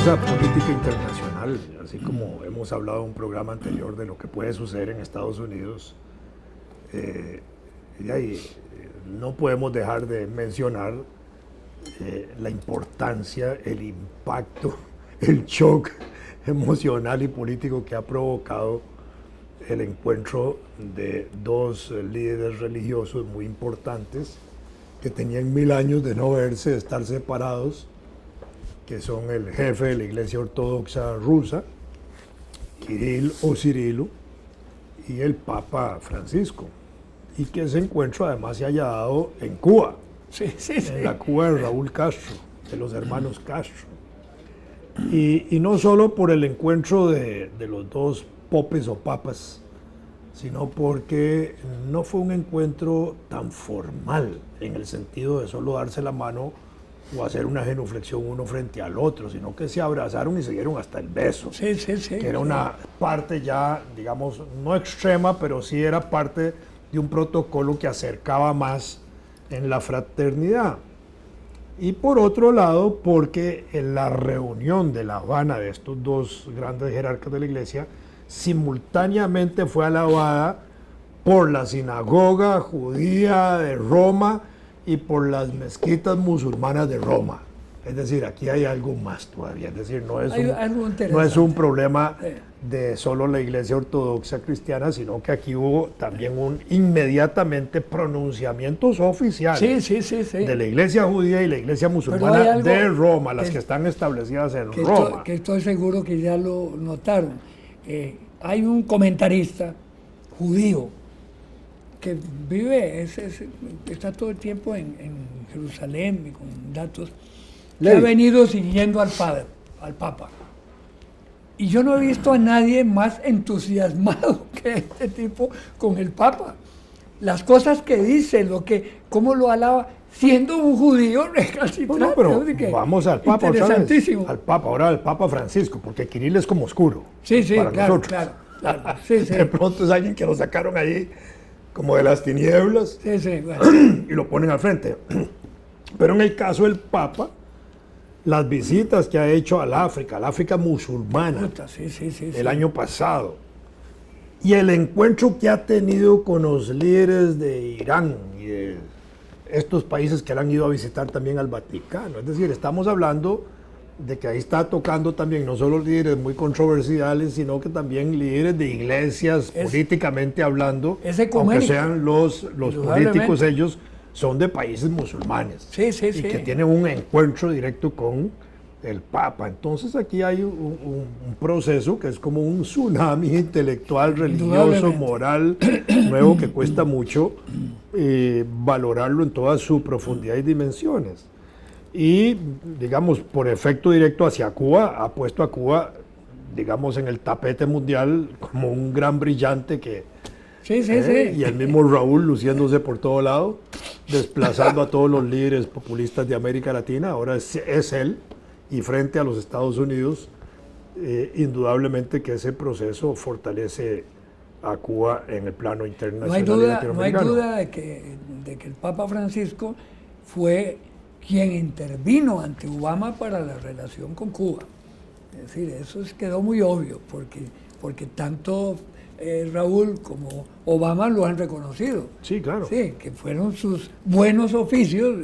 esa política internacional, así como hemos hablado en un programa anterior de lo que puede suceder en Estados Unidos, y ahí, no podemos dejar de mencionar la importancia, el impacto, el shock emocional y político que ha provocado el encuentro de dos líderes religiosos muy importantes que tenían 1000 años de no verse, de estar separados, que son el jefe de la Iglesia Ortodoxa rusa, Kirill o Cirilo, y el Papa Francisco, y que ese encuentro además se haya dado en Cuba, en la Cuba de Raúl Castro, de los hermanos Castro. Y no solo por el encuentro de los dos popes o papas, sino porque no fue un encuentro tan formal, en el sentido de solo darse la mano o hacer una genuflexión uno frente al otro, sino que se abrazaron y se dieron hasta el beso. Que era una parte ya, digamos, no extrema, pero sí era parte de un protocolo que acercaba más en la fraternidad. Y por otro lado, porque en la reunión de La Habana de estos dos grandes jerarcas de la Iglesia, simultáneamente fue alabada por la sinagoga judía de Roma y por las mezquitas musulmanas de Roma. Es decir, aquí hay algo más todavía. Es decir, no es un problema de solo la Iglesia Ortodoxa Cristiana, sino que aquí hubo también inmediatamente pronunciamientos oficiales de la Iglesia judía y la Iglesia musulmana de Roma, las que están establecidas en Roma. Que estoy seguro que ya lo notaron. Hay un comentarista judío que vive, está todo el tiempo en Jerusalén y con datos, que ha venido siguiendo al Papa. Y yo no he visto a nadie más entusiasmado que este tipo con el Papa. Las cosas que dice, cómo lo alaba, siendo un judío recalcitrante. No, pero vamos al Papa otra vez. Al Papa, ahora al Papa Francisco, porque Kirill es como oscuro. Para nosotros. Claro. De pronto es alguien que lo sacaron allí como de las tinieblas y lo ponen al frente. Pero en el caso del Papa, las visitas que ha hecho al África musulmana, el año pasado, y el encuentro que ha tenido con los líderes de Irán y de estos países que han ido a visitar también al Vaticano. Es decir, estamos hablando de que ahí está tocando también no solo líderes muy controversiales, sino que también líderes de iglesias, políticamente hablando, aunque sean los políticos, ellos son de países musulmanes y que tienen un encuentro directo con el Papa. Entonces aquí hay un proceso que es como un tsunami intelectual, religioso, moral, nuevo, que cuesta mucho valorarlo en toda su profundidad y dimensiones. Y, digamos, por efecto directo hacia Cuba, ha puesto a Cuba, digamos, en el tapete mundial como un gran brillante que... Y el mismo Raúl luciéndose por todo lado, desplazando a todos los líderes populistas de América Latina. Ahora es él, y frente a los Estados Unidos, indudablemente que ese proceso fortalece a Cuba en el plano internacional y latinoamericano. No hay duda de que el Papa Francisco fue quien intervino ante Obama para la relación con Cuba. Es decir, eso quedó muy obvio, porque tanto Raúl como Obama lo han reconocido. Sí, claro. Sí, que fueron sus buenos oficios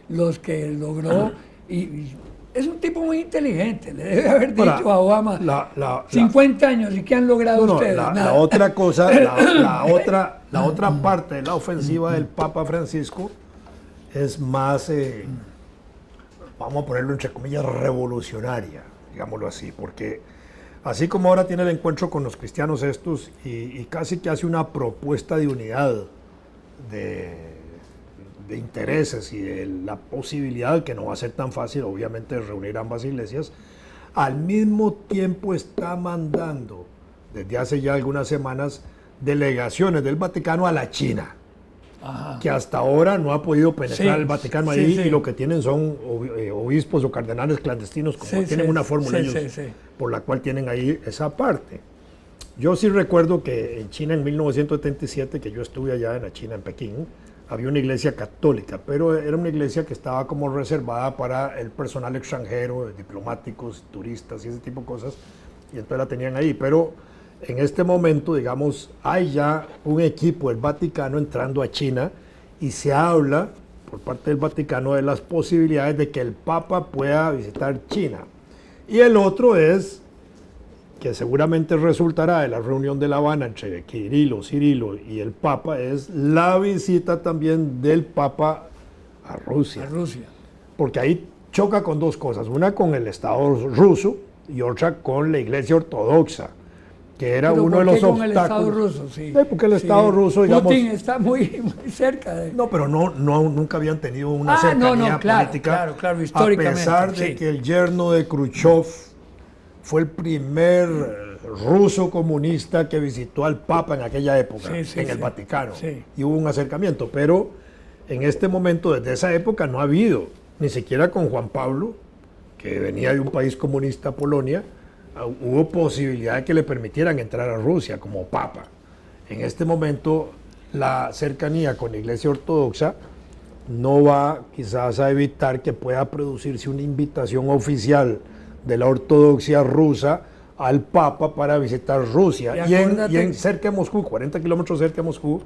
los que logró. Y es un tipo muy inteligente, le debe haber dicho a Obama, 50 años, ¿y qué han logrado ustedes? La otra cosa, la otra parte de la ofensiva del Papa Francisco es más, vamos a ponerlo entre comillas, revolucionaria, digámoslo así, porque así como ahora tiene el encuentro con los cristianos estos y casi que hace una propuesta de unidad de intereses y de la posibilidad, que no va a ser tan fácil obviamente, de reunir ambas iglesias, al mismo tiempo está mandando desde hace ya algunas semanas delegaciones del Vaticano a la China. Que hasta ahora no ha podido penetrar el Vaticano ahí, y lo que tienen son obispos o cardenales clandestinos, como tienen una fórmula ellos, por la cual tienen ahí esa parte. Yo sí recuerdo que en China en 1977, que yo estuve allá en la China, en Pekín, había una iglesia católica, pero era una iglesia que estaba como reservada para el personal extranjero, diplomáticos, turistas y ese tipo de cosas, y entonces la tenían ahí. Pero en este momento, digamos, hay ya un equipo del Vaticano entrando a China y se habla por parte del Vaticano de las posibilidades de que el Papa pueda visitar China. Y el otro es que seguramente resultará de la reunión de La Habana entre Cirilo y el Papa, es la visita también del Papa a Rusia. A Rusia. Porque ahí choca con dos cosas, una con el Estado ruso y otra con la Iglesia Ortodoxa, que era ¿Pero uno de por los qué con el obstáculos. Estado ruso? Sí. Porque el Estado ruso, digamos... Putin está muy cerca de... No, pero nunca habían tenido una cercanía política, claro, históricamente. a pesar de que el yerno de Khrushchev fue el primer ruso comunista que visitó al Papa en aquella época, en el Vaticano, y hubo un acercamiento, pero en este momento, desde esa época, no ha habido, ni siquiera con Juan Pablo, que venía de un país comunista, Polonia, hubo posibilidad de que le permitieran entrar a Rusia como Papa. En este momento, la cercanía con la Iglesia Ortodoxa no va quizás a evitar que pueda producirse una invitación oficial de la ortodoxia rusa al Papa para visitar Rusia. Y en cerca de Moscú, 40 kilómetros cerca de Moscú,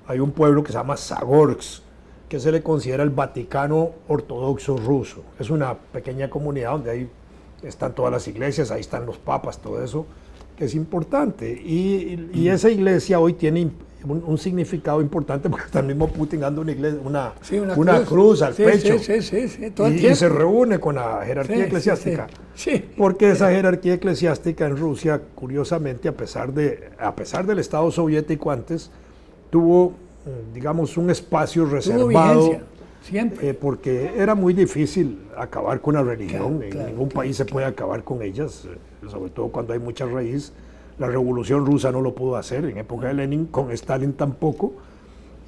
hay un pueblo que se llama Zagorsk, que se le considera el Vaticano ortodoxo ruso. Es una pequeña comunidad donde ahí están todas las iglesias, ahí están los papas, todo eso, que es importante. Y esa iglesia hoy tiene un significado importante porque hasta el mismo Putin anda una cruz al pecho. Todo el y se reúne con la jerarquía eclesiástica. Porque esa jerarquía eclesiástica en Rusia, curiosamente, a pesar del Estado soviético antes, tuvo, digamos, un espacio reservado. Siempre. Porque era muy difícil acabar con la religión. En ningún país se puede acabar con ellas, sobre todo cuando hay mucha raíz. La Revolución Rusa no lo pudo hacer, en época de Lenin, con Stalin tampoco.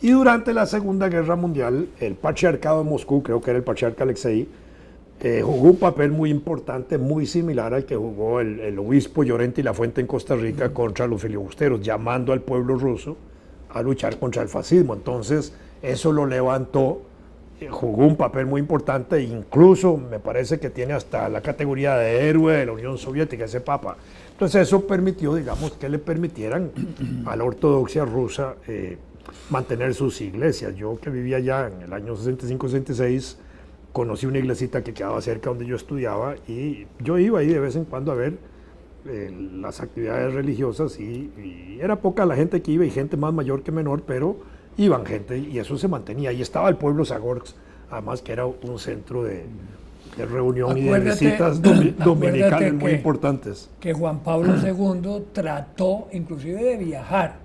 Y durante la Segunda Guerra Mundial, el Patriarcado de Moscú, creo que era el Patriarca Alexei, jugó un papel muy importante, muy similar al que jugó el obispo Llorente y La Fuente en Costa Rica contra los filibusteros, llamando al pueblo ruso a luchar contra el fascismo. Entonces, eso lo levantó, jugó un papel muy importante, e incluso me parece que tiene hasta la categoría de héroe de la Unión Soviética, ese papa. Entonces eso permitió, digamos, que le permitieran a la ortodoxia rusa mantener sus iglesias. Yo que vivía allá en el año 65-66, conocí una iglesita que quedaba cerca donde yo estudiaba y yo iba ahí de vez en cuando a ver las actividades religiosas y era poca la gente que iba y gente más mayor que menor, pero iban gente y eso se mantenía. Ahí estaba el pueblo Zagorsk, además que era un centro de reunión y de visitas dominicales muy importantes. Que Juan Pablo II trató inclusive de viajar.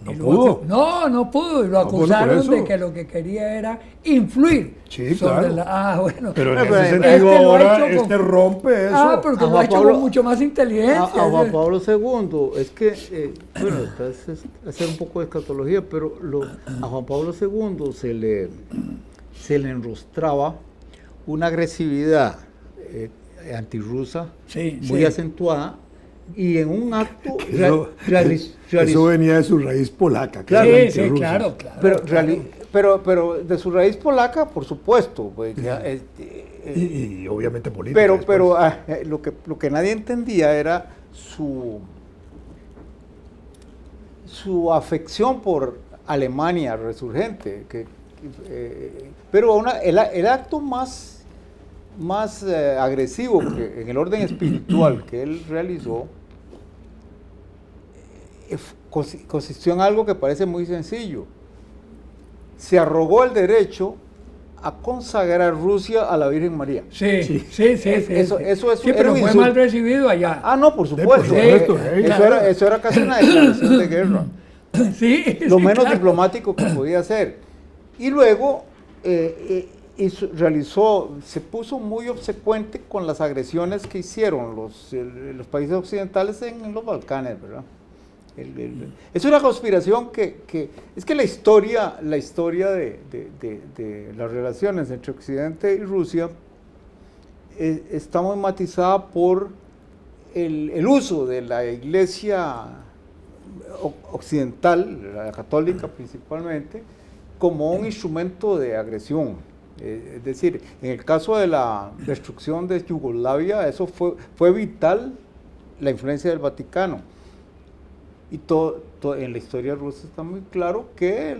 No pudo. No pudo. Y lo acusaron de que lo que quería era influir. Sí, sobre claro. Bueno, pero en ese sentido ahora rompe eso. Porque lo ha hecho con mucho más inteligencia. A Juan Pablo II, es que, bueno, es hacer un poco de escatología, pero a Juan Pablo II se le enrostraba una agresividad antirrusa muy acentuada y en un acto eso venía de su raíz polaca. Claro, claro. Pero de su raíz polaca, por supuesto. Pues, y obviamente política. Pero lo que nadie entendía era su afección por Alemania resurgente. Pero el acto más agresivo que, en el orden espiritual que él realizó consistió en algo que parece muy sencillo. Se arrogó el derecho a consagrar Rusia a la Virgen María. Sí. Eso pero fue mal recibido allá. No, por supuesto. Eso era casi una declaración de guerra. Lo menos diplomático que podía hacer. Y luego se puso muy obsecuente con las agresiones que hicieron los países occidentales en los Balcanes, ¿verdad? Es una conspiración es que la historia de las relaciones entre Occidente y Rusia está muy matizada por el uso de la Iglesia occidental, la católica principalmente, como un instrumento de agresión. Es decir, en el caso de la destrucción de Yugoslavia, eso fue vital, la influencia del Vaticano. Y en la historia rusa está muy claro que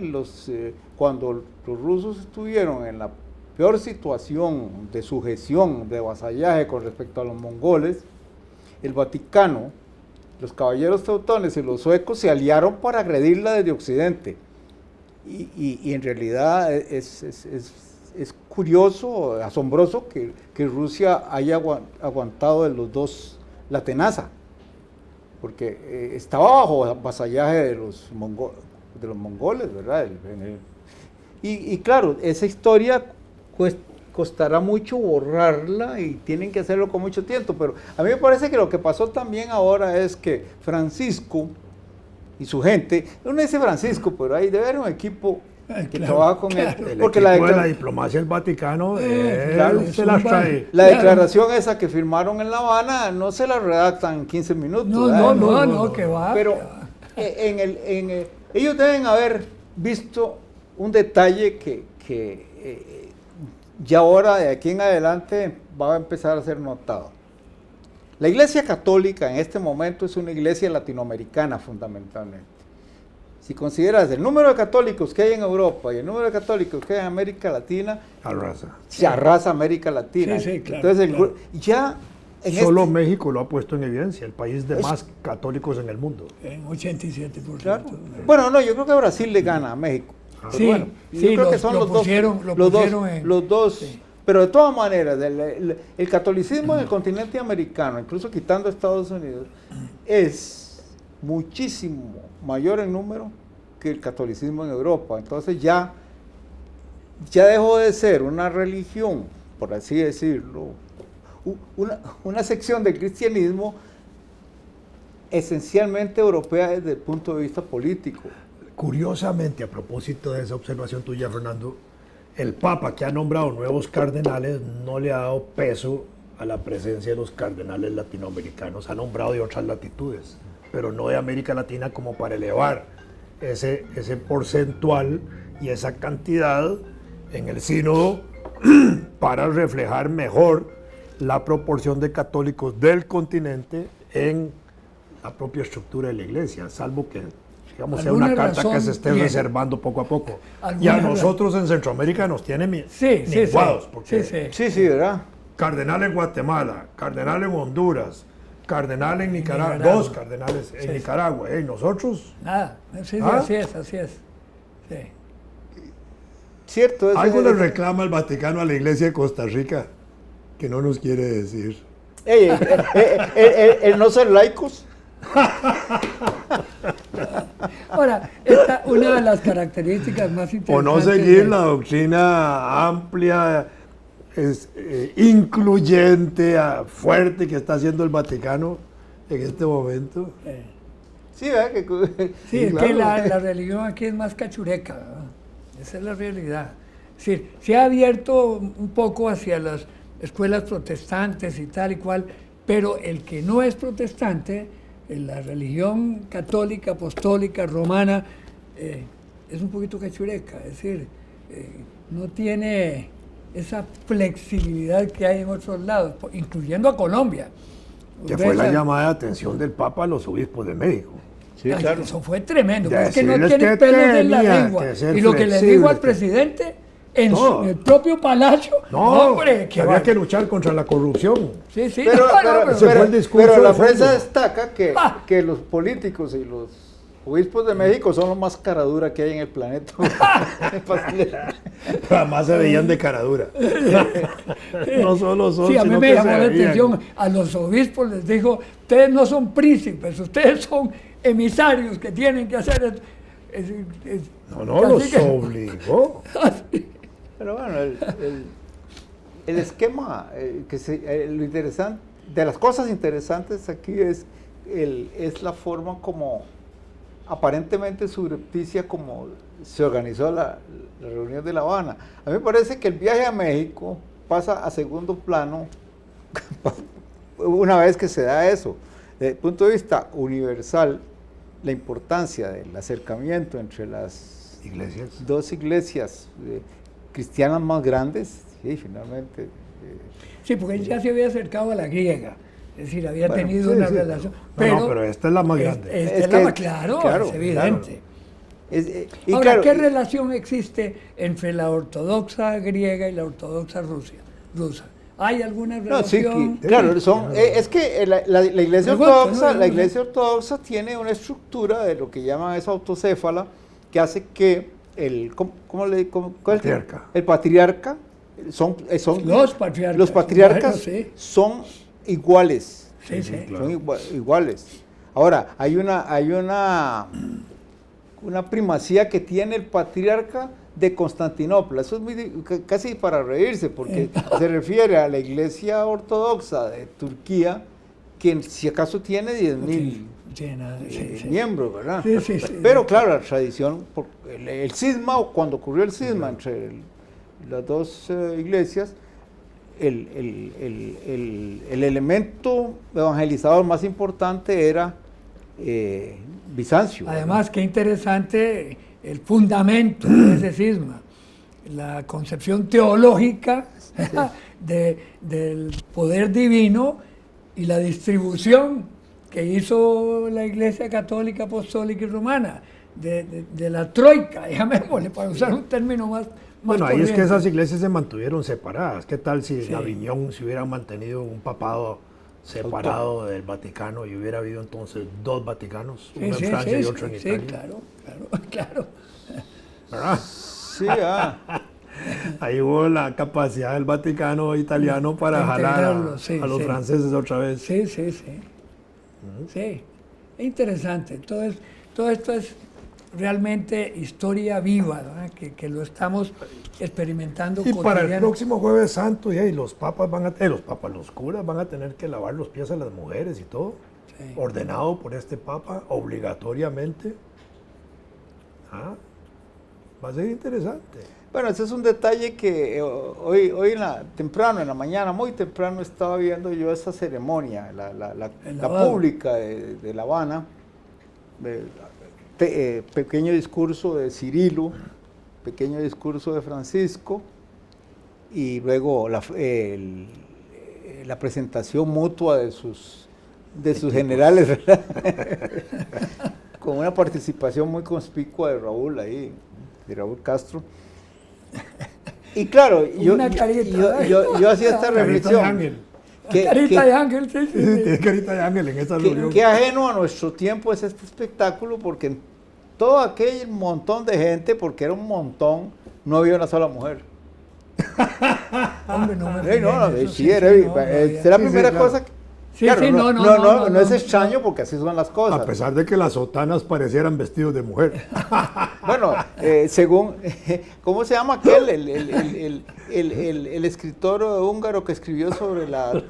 cuando los rusos estuvieron en la peor situación de sujeción, de vasallaje con respecto a los mongoles, el Vaticano, los caballeros teutones y los suecos se aliaron para agredirla desde Occidente. Y en realidad es curioso, asombroso que Rusia haya aguantado de los dos la tenaza, porque estaba bajo vasallaje de los mongoles, ¿verdad? Y claro, esa historia costará mucho borrarla y tienen que hacerlo con mucho tiempo, pero a mí me parece que lo que pasó también ahora es que Francisco y su gente, uno dice Francisco, pero ahí debe haber un equipo que trabaja con él. Porque de la diplomacia del Vaticano claro, se las trae. La declaración esa que firmaron en La Habana no se la redactan en 15 minutos. No, que va. Pero ellos deben haber visto un detalle que ya ahora, de aquí en adelante, va a empezar a ser notado. La Iglesia Católica en este momento es una iglesia latinoamericana fundamentalmente. Si consideras el número de católicos que hay en Europa y el número de católicos que hay en América Latina, se arrasa América Latina. Sí, claro, entonces, claro. ya... Solo México lo ha puesto en evidencia, el país de más católicos en el mundo. En 87%. Claro. Bueno, no, yo creo que Brasil le gana a México. Sí, bueno, sí, yo creo que son los dos. Sí. Pero de todas maneras, el catolicismo en el continente americano, incluso quitando Estados Unidos, es muchísimo mayor en número que el catolicismo en Europa. Entonces ya dejó de ser una religión, por así decirlo, una sección del cristianismo esencialmente europea desde el punto de vista político. Curiosamente, a propósito de esa observación tuya, Fernando, el Papa, que ha nombrado nuevos cardenales, no le ha dado peso a la presencia de los cardenales latinoamericanos. Ha nombrado de otras latitudes, pero no de América Latina, como para elevar ese porcentual y esa cantidad en el sínodo para reflejar mejor la proporción de católicos del continente en la propia estructura de la iglesia, salvo que digamos, sea una carta que se esté reservando poco a poco. Y a nosotros en Centroamérica nos tienen minguados. Sí, ¿verdad? Cardenal en Guatemala, cardenal en Honduras, cardenal en Nicaragua, 2 cardenales en Nicaragua. ¿Y nosotros? Nada, así es. Sí. Cierto. Algo le reclama el Vaticano a la Iglesia de Costa Rica que no nos quiere decir. El no ser laicos. Ahora, una de las características más interesantes... O no seguir la doctrina amplia, incluyente, fuerte que está haciendo el Vaticano en este momento. Sí, ¿verdad? Es que la religión aquí es más cachureca, ¿verdad? Esa es la realidad. Es decir, se ha abierto un poco hacia las escuelas protestantes y tal y cual, pero el que no es protestante, la religión católica, apostólica, romana, es un poquito cachureca, es decir, no tiene esa flexibilidad que hay en otros lados, incluyendo a Colombia. Que fue la llamada de atención del Papa a los obispos de México. Sí, claro. Eso fue tremendo, Ya es que no decirles tiene que pelos en la tenía lengua. que ser Y lo que le flexible, dijo al que- presidente en No. el propio palacio, hombre, que había que luchar contra la corrupción. Sí, Pero ese fue el discurso la de fondo. prensa destaca que los políticos y los obispos de México son los más caradura que hay en el planeta. Además se veían de cara dura. No solo son, Sí, a mí sino me que llamó se la veían. atención, a los obispos les dijo, ustedes no son príncipes, ustedes son emisarios que tienen que hacer... No, los obligó. Pero bueno, el esquema, lo interesante, de las cosas interesantes aquí es la forma como aparentemente subrepticia como se organizó la reunión de La Habana. A mí me parece que el viaje a México pasa a segundo plano una vez que se da eso. Desde el punto de vista universal, la importancia del acercamiento entre las iglesias. Dos iglesias cristianas más grandes, sí, finalmente. Sí, porque él ya se había acercado a la griega, es decir, había Bueno, tenido sí, una sí, relación. pero esta es la más grande. Esta Es es la que- más, claro, claro, es evidente. Y Ahora, claro, ¿qué relación existe entre la ortodoxa griega y la ortodoxa rusa? ¿Hay alguna no, sí, relación? claro, es que la iglesia Pregunto, ortodoxa, ¿no? la iglesia ortodoxa tiene una estructura de lo que llaman esa autocéfala, que hace que cuál es Patriarca. el patriarca son Los patriarcas. los patriarcas Bueno, sí. son iguales. Sí, sí. claro. Son iguales. Ahora, hay una primacía que tiene el patriarca de Constantinopla. Eso es casi para reírse, porque se refiere a la iglesia ortodoxa de Turquía, que si acaso tiene 10.000 Sí, nada, sí. miembros, ¿verdad? Sí, sí, sí. Pero claro, la tradición, el cisma, o cuando ocurrió el cisma entre las dos iglesias, el elemento evangelizador más importante era Bizancio. Además, qué interesante el fundamento de ese cisma, la concepción teológica del poder divino y la distribución que hizo la Iglesia Católica, Apostólica y Romana, de la troika, llamémosle, para usar un término más Bueno, ahí es que corriente. esas iglesias se mantuvieron separadas. ¿Qué tal si en Aviñón se hubieran mantenido un papado separado del Vaticano y hubiera habido entonces dos Vaticanos, uno en Francia y otro en sí, Italia? claro. ¿Verdad? Sí, Ahí hubo la capacidad del Vaticano italiano para De jalar integrarlo, sí, a los sí. franceses otra vez. Sí. Sí, es interesante. Todo esto es realmente historia viva, ¿verdad? Que lo estamos experimentando Y para el cotidianamente. próximo Jueves Santo, y los papas los curas van a tener que lavar los pies a las mujeres y todo, Sí. ordenado por este papa, obligatoriamente. Va a ser interesante. bueno, ese es un detalle que hoy temprano, en la mañana, muy temprano, estaba viendo yo esa ceremonia, la lavado. pública de La Habana, pequeño discurso de Cirilo, pequeño discurso de Francisco, y luego la presentación mutua de sus generales, ¿verdad? Con una participación muy conspicua de Raúl ahí, de Raúl Castro. Y claro, Una carita. yo hacía esta Carita de reflexión. ángel. Carita de ángel, sí. Tiene carita de ángel en esa reunión. Qué ajeno a nuestro tiempo es este espectáculo, porque en todo aquel montón de gente, porque era un montón, no había una sola mujer. Hombre, no me Ey, no, fijé en eso, sí, era, no es había. la Sí, primera claro. cosa que... Sí, claro, sí, no es no. extraño, porque así son las cosas. A pesar de que las sotanas parecieran vestidos de mujer. Bueno, según, ¿cómo se llama aquel? El escritor húngaro que escribió sobre la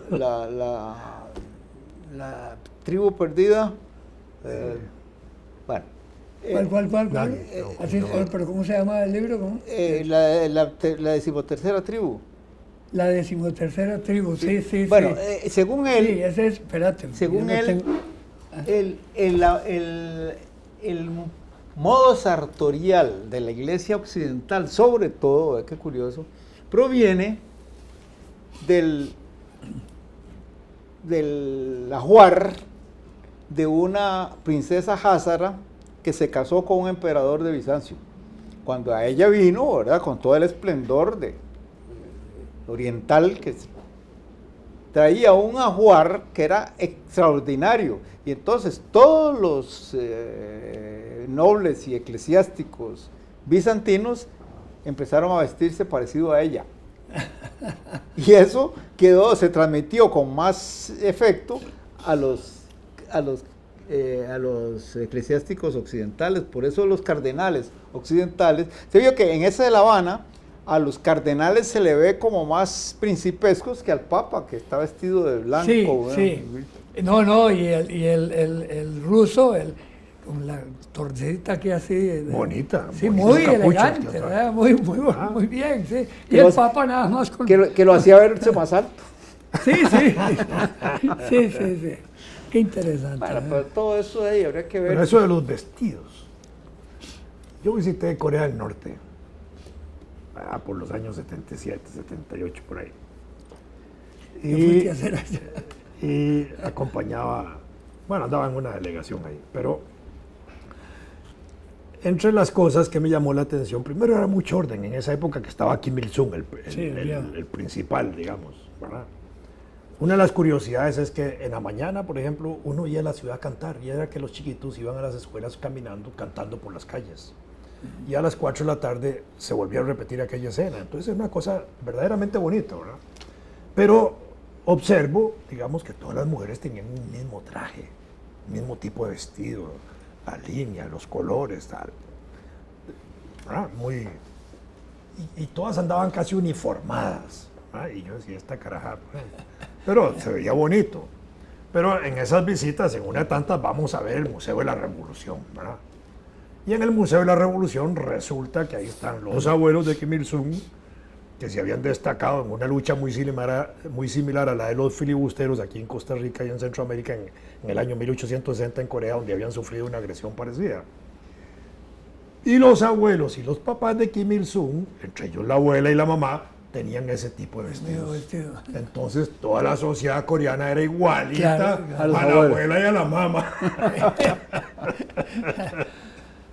tribu perdida. Bueno. ¿Cuál? Nadie, no, Así, no. ¿Pero cómo se llama el libro? ¿Cómo? La decimotercera tribu. La 13ª tribu, sí. Bueno, sí. según él, Sí, ese es, espérate. según yo no él, tengo- el modo sartorial de la iglesia occidental, sobre todo, qué curioso, proviene del ajuar de una princesa házara que se casó con un emperador de Bizancio. Cuando a ella vino, ¿verdad?, con todo el esplendor oriental, que traía un ajuar que era extraordinario, y entonces todos los nobles y eclesiásticos bizantinos empezaron a vestirse parecido a ella, y eso se transmitió con más efecto a los eclesiásticos occidentales. Por eso los cardenales occidentales, se vio que en ese de La Habana a los cardenales se le ve como más principescos que al Papa, que está vestido de blanco. Sí, ¿verdad? sí. No, y el ruso, con la torcita que así. Bonita. Sí, bonita, muy capucha, elegante, que otra. ¿verdad? Muy bien, sí. Y Que el los- Papa nada más con... Que lo hacía verse más alto. Sí. Sí. Qué interesante. Bueno, ¿eh? pero todo eso ahí habría que ver. Pero eso de los vestidos. Yo visité Corea del Norte por los años 77, 78, por ahí. ¿Qué fuiste a hacer allá? Y acompañaba, bueno, andaba en una delegación ahí, pero entre las cosas que me llamó la atención, primero era mucho orden, en esa época que estaba Kim Il-sung, el principal, digamos, ¿verdad? Una de las curiosidades es que en la mañana, por ejemplo, uno iba a la ciudad a cantar, y era que los chiquitos iban a las escuelas caminando, cantando por las calles. Y a las 4 de la tarde se volvía a repetir aquella escena. Entonces es una cosa verdaderamente bonita, ¿verdad? Pero observo, digamos, que todas las mujeres tenían un mismo traje, un mismo tipo de vestido, la línea, los colores, tal. ¿Verdad? Y todas andaban casi uniformadas. ¿Verdad? Y yo decía, esta caraja, pero se veía bonito. Pero en esas visitas, en una de tantas, vamos a ver el Museo de la Revolución, ¿verdad? Y en el Museo de la Revolución resulta que ahí están los abuelos de Kim Il-sung, que se habían destacado en una lucha muy similar a la de los filibusteros aquí en Costa Rica y en Centroamérica en el año 1860 en Corea, donde habían sufrido una agresión parecida. Y los abuelos y los papás de Kim Il-sung, entre ellos la abuela y la mamá, tenían ese tipo de vestidos. Entonces toda la sociedad coreana era igualita a la abuela y a la mamá.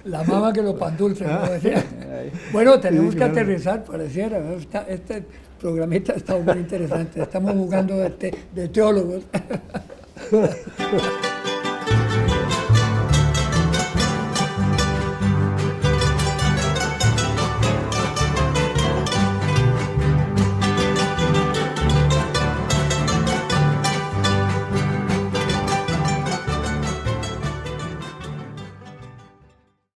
La mamá que lo pan dulce, ¿no? Bueno, tenemos que aterrizar, pareciera. Este programita ha estado muy interesante. Estamos jugando de teólogos.